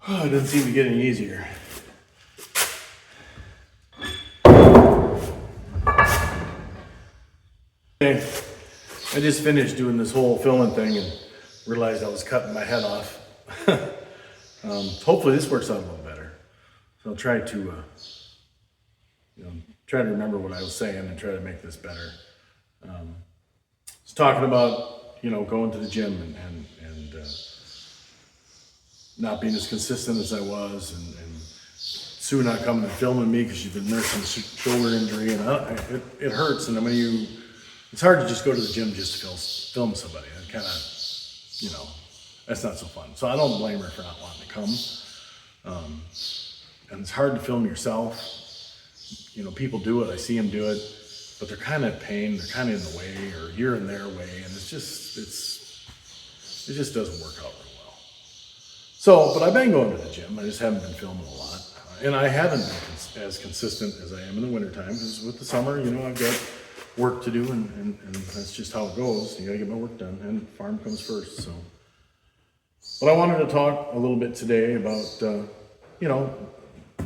Oh, it doesn't seem to get any easier. Okay, I just finished doing this whole filming thing and realized I was cutting my head off. Hopefully this works out a little better. So I'll try to, try to remember what I was saying and try to make this better. I was talking about, going to the gym and not being as consistent as I was, and Sue not coming and filming me because she's been nursing a shoulder injury, and it hurts. And it's hard to just go to the gym just to film somebody. That kind of, that's not so fun. So I don't blame her for not wanting to come. And it's hard to film yourself. People do it. I see them do it, but they're kind of a pain. They're kind of in the way, or you're in their way, and it just doesn't work out real well. So, but I've been going to the gym. I just haven't been filming a lot, and I haven't been as consistent as I am in the wintertime, because with the summer, I've got work to do, and that's just how it goes. You gotta get my work done, and farm comes first. So, but I wanted to talk a little bit today about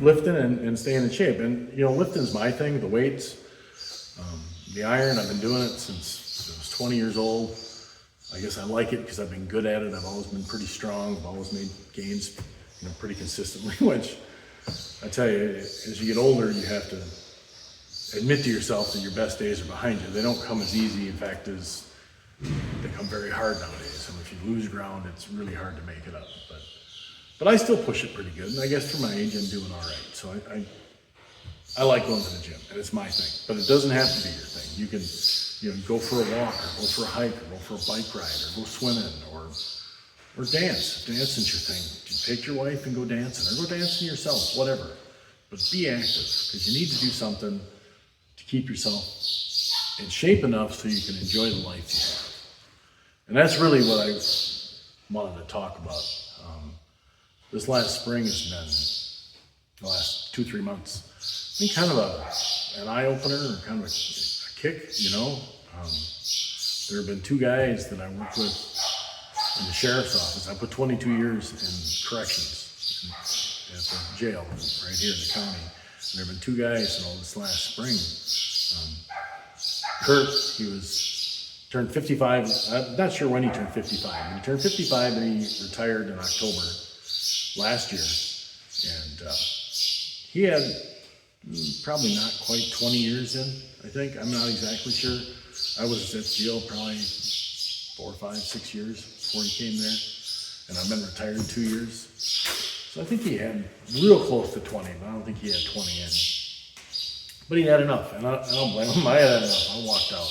lifting and staying in shape. And lifting's my thing. The weights, the iron. I've been doing it since I was 20 years old. I guess I like it because I've been good at it. I've always been pretty strong. I've always made gains, pretty consistently. Which I tell you, as you get older, you have to admit to yourself that your best days are behind you. They don't come as easy. In fact, they come very hard nowadays. And if you lose ground, it's really hard to make it up. But I still push it pretty good. And I guess for my age, I'm doing all right. So I like going to the gym, and it's my thing. But it doesn't have to be your thing. You can go for a walk, or go for a hike, or go for a bike ride, or go swimming, or dance. Dancing's your thing. Take your wife and go dancing, or go dancing yourself, whatever. But be active, because you need to do something to keep yourself in shape enough so you can enjoy the life you have. And that's really what I wanted to talk about. This last spring has been, the last 2-3 months, been kind of an eye-opener, or kind of a kick, There have been 2 guys that I worked with in the sheriff's office. I put 22 years in corrections at the jail right here in the county. And there have been 2 guys in all this last spring. Kurt, he turned 55. I'm not sure when he turned 55. He turned 55 and he retired in October last year. And he had probably not quite 20 years in, I think. I'm not exactly sure. I was at jail probably 4, 5, 6 years before he came there. And I've been retired 2 years. So I think he had real close to 20, but I don't think he had 20 in. But he had enough, and I don't blame him. I had enough. I walked out.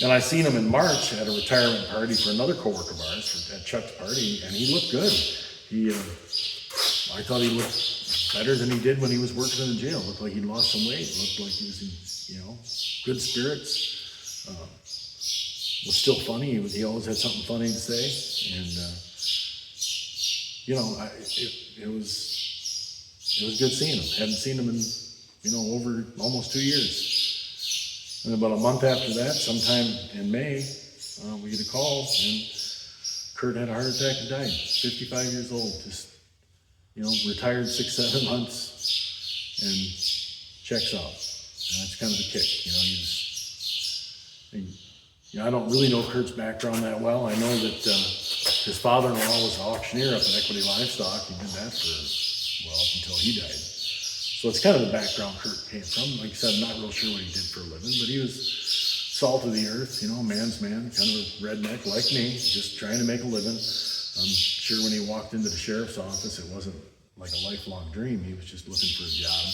And I seen him in March at a retirement party for another coworker of ours, at Chuck's party, and he looked good. I thought he looked better than he did when he was working in the jail. Looked like he'd lost some weight. Looked like he was in, good spirits. Was still funny. He always had something funny to say, and it was good seeing him. Hadn't seen him in over almost 2 years. And about a month after that, sometime in May, we get a call, and Kurt had a heart attack and died. 55 years old, just retired 6-7 months, and checks out. And that's kind of a kick. I don't really know Kurt's background that well. I know that his father-in-law was an auctioneer up in Equity Livestock. He did that up until he died. So it's kind of the background Kurt came from. Like I said, I'm not real sure what he did for a living, but he was salt of the earth, man's man, kind of a redneck like me, just trying to make a living. I'm sure when he walked into the sheriff's office, it wasn't like a lifelong dream. He was just looking for a job,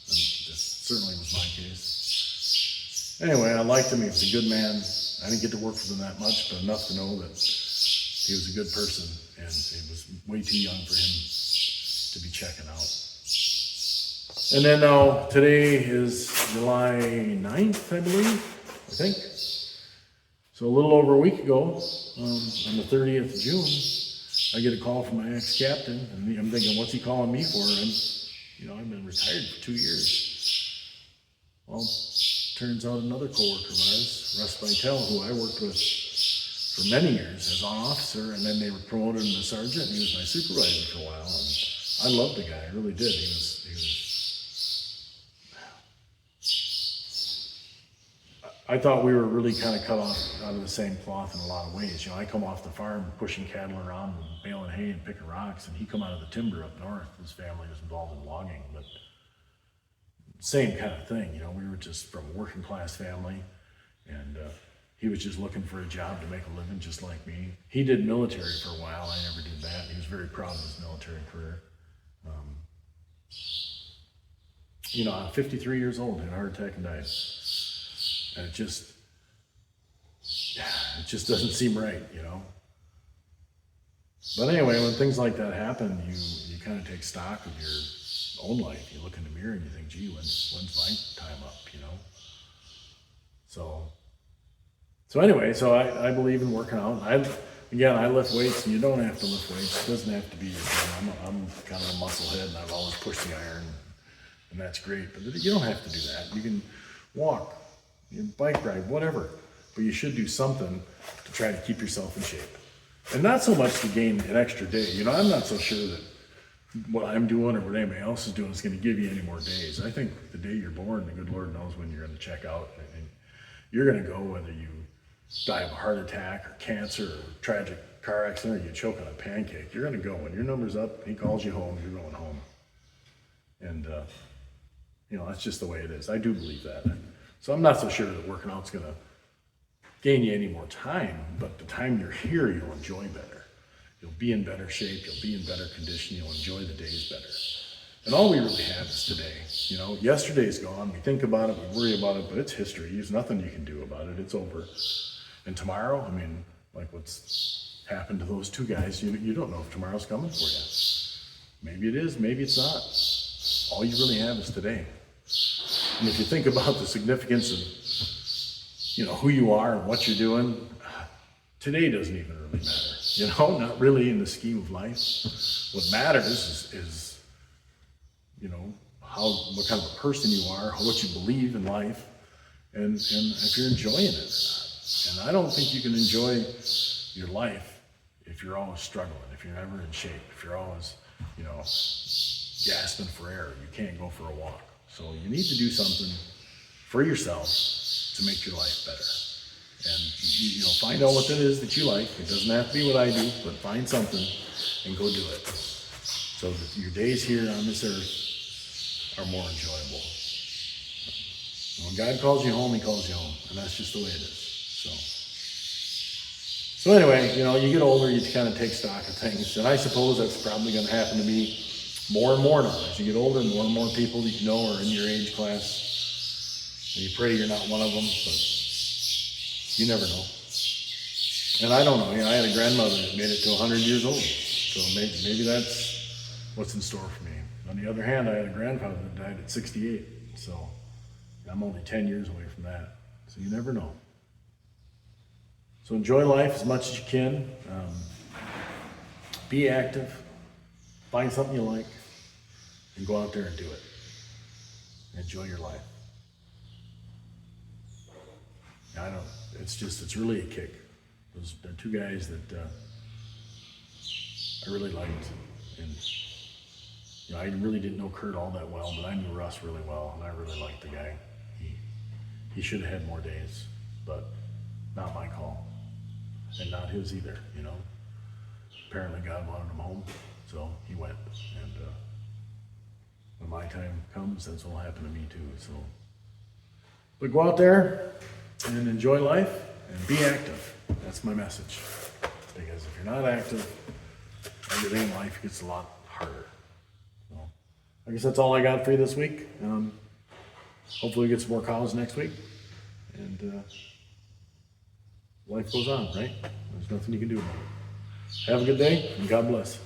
and this certainly was my case. Anyway, I liked him. He was a good man. I didn't get to work with him that much, but enough to know that he was a good person, and it was way too young for him to be checking out. And then now, today is July 9th, I believe, I think. So a little over a week ago, on the 30th of June, I get a call from my ex-captain, and I'm thinking, what's he calling me for? I've been retired for 2 years. Well, turns out another coworker of ours, Russ Vitale, who I worked with for many years as an officer, and then they were promoted him to sergeant, and he was my supervisor for a while, and I loved the guy, I really did. He was I thought we were really kind of cut off out of the same cloth in a lot of ways. I come off the farm pushing cattle around and baling hay and picking rocks, and he come out of the timber up north. His family was involved in logging, but same kind of thing. We were just from a working class family, and he was just looking for a job to make a living just like me. He did military for a while. I never did that. He was very proud of his military career. I'm 53 years old, had a heart attack and died. And it just doesn't seem right, But anyway, when things like that happen, you kind of take stock of your own life. You look in the mirror and you think, gee, when's my time up, So anyway, I believe in working out. I lift weights, and you don't have to lift weights. It doesn't have to be your thing. I'm kind of a muscle head, and I've always pushed the iron, and that's great. But you don't have to do that. You can walk, bike ride, whatever. But you should do something to try to keep yourself in shape. And not so much to gain an extra day. I'm not so sure that what I'm doing or what anybody else is doing is going to give you any more days. I think the day you're born, the good Lord knows when you're going to check out. And you're going to go whether you die of a heart attack or cancer or tragic car accident or you choke on a pancake. You're going to go. When your number's up, he calls you home, you're going home. And, that's just the way it is. I do believe that. So I'm not so sure that working out's going to gain you any more time, but the time you're here, you'll enjoy better. You'll be in better shape, you'll be in better condition, you'll enjoy the days better. And all we really have is today. Yesterday's gone, we think about it, we worry about it, but it's history. There's nothing you can do about it, it's over. And tomorrow, like what's happened to those two guys, you don't know if tomorrow's coming for you. Maybe it is, maybe it's not. All you really have is today. And if you think about the significance of, who you are and what you're doing, today doesn't even really matter. Not really in the scheme of life. What matters is what kind of a person you are, what you believe in life, and if you're enjoying it or not. And I don't think you can enjoy your life if you're always struggling, if you're never in shape, if you're always, gasping for air, you can't go for a walk. So you need to do something for yourself to make your life better. And find out what that is that you like. It doesn't have to be what I do, but find something and go do it. So that your days here on this earth are more enjoyable. When God calls you home, he calls you home. And that's just the way it is. So anyway, you get older, you kind of take stock of things. And I suppose that's probably going to happen to me more and more now. As you get older, more and more people that you know are in your age class. And you pray you're not one of them, but you never know. And I don't know. I had a grandmother that made it to 100 years old. So maybe that's what's in store for me. On the other hand, I had a grandfather that died at 68. So I'm only 10 years away from that. So you never know. So enjoy life as much as you can. Be active. Find something you like. And go out there and do it. Enjoy your life. I don't. It's really a kick. They're two guys that I really liked, and I really didn't know Kurt all that well, but I knew Russ really well, and I really liked the guy. He should have had more days, but not my call, and not his either. Apparently God wanted him home, so he went. And when my time comes, that's what will happen to me too. So, but go out there and enjoy life and be active. That's my message. Because if you're not active, everything in life gets a lot harder. So I guess that's all I got for you this week. Hopefully we get some more calls next week. And life goes on, right? There's nothing you can do about it. Have a good day, and God bless.